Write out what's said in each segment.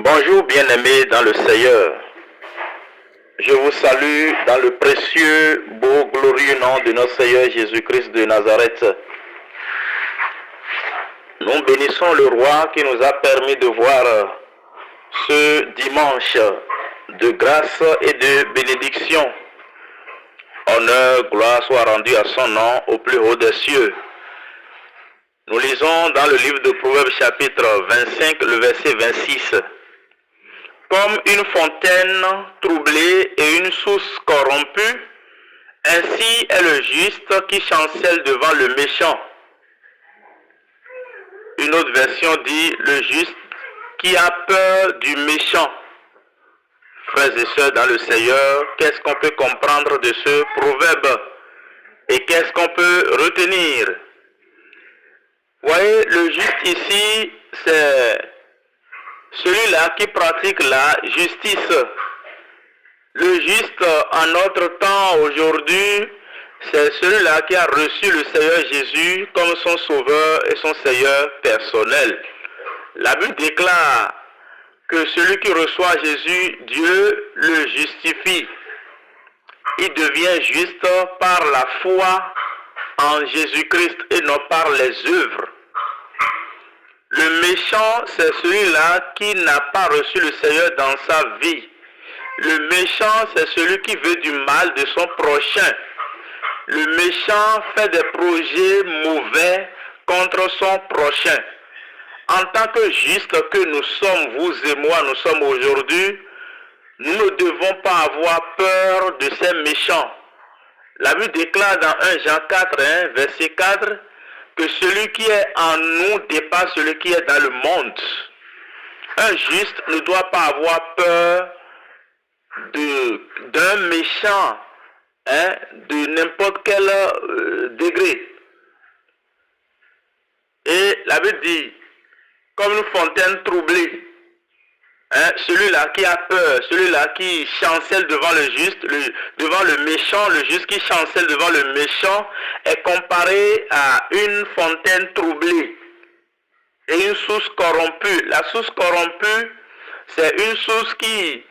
Bonjour bien-aimés dans le Seigneur. Je vous salue dans le précieux, beau, glorieux nom de notre Seigneur Jésus-Christ de Nazareth. Nous bénissons le Roi qui nous a permis de voir ce dimanche de grâce et de bénédiction. Honneur, gloire soit rendue à son nom au plus haut des cieux. Nous lisons dans le livre de Proverbes chapitre 25, le verset 26. Comme une fontaine troublée et une source corrompue, ainsi est le juste qui chancelle devant le méchant. Une autre version dit le juste qui a peur du méchant. Frères et sœurs dans le Seigneur, qu'est-ce qu'on peut comprendre de ce proverbe? Et qu'est-ce qu'on peut retenir? Vous voyez, le juste ici, c'est celui-là qui pratique la justice. Le juste en notre temps aujourd'hui, c'est celui-là qui a reçu le Seigneur Jésus comme son sauveur et son Seigneur personnel. La Bible déclare que celui qui reçoit Jésus, Dieu le justifie. Il devient juste par la foi en Jésus-Christ et non par les œuvres. Le méchant, c'est celui-là qui n'a pas reçu le Seigneur dans sa vie. Le méchant, c'est celui qui veut du mal de son prochain. Le méchant fait des projets mauvais contre son prochain. En tant que juste que nous sommes, vous et moi, nous sommes aujourd'hui, nous ne devons pas avoir peur de ces méchants. La Bible déclare dans 1 Jean 4, verset 4, que celui qui est en nous dépasse celui qui est dans le monde. Un juste ne doit pas avoir peur d'un méchant, de n'importe quel degré. Et la Bible dit, comme une fontaine troublée, celui-là qui a peur, celui-là qui chancelle devant le juste, devant le méchant, le juste qui chancelle devant le méchant est comparé à une fontaine troublée et une source corrompue. La source corrompue, c'est une source qui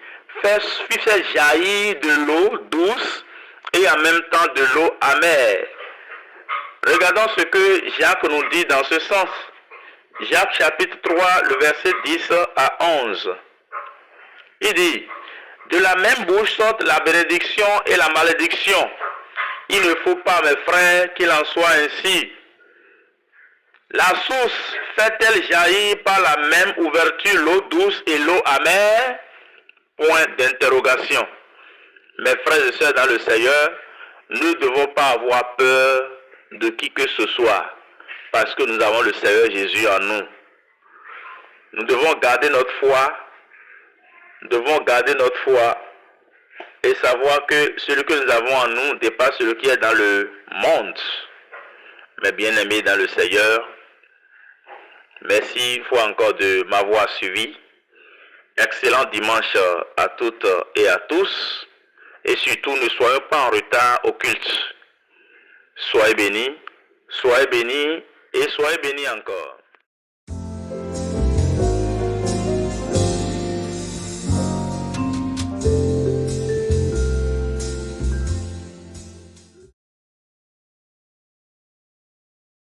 fait jaillir de l'eau douce et en même temps de l'eau amère. Regardons ce que Jacques nous dit dans ce sens. Jacques chapitre 3, le verset 10 à 11. Il dit, de la même bouche sortent la bénédiction et la malédiction. Il ne faut pas, mes frères, qu'il en soit ainsi. La source fait-elle jaillir par la même ouverture l'eau douce et l'eau amère? Point d'interrogation. Mes frères et sœurs dans le Seigneur, nous ne devons pas avoir peur de qui que ce soit, parce que nous avons le Seigneur Jésus en nous. Nous devons garder notre foi. Nous devons garder notre foi et savoir que celui que nous avons en nous dépasse celui qui est dans le monde. Mes bien-aimés dans le Seigneur, merci une fois encore de m'avoir suivi. Excellent dimanche à toutes et à tous. Et surtout, ne soyons pas en retard au culte. Soyez bénis et soyez bénis encore.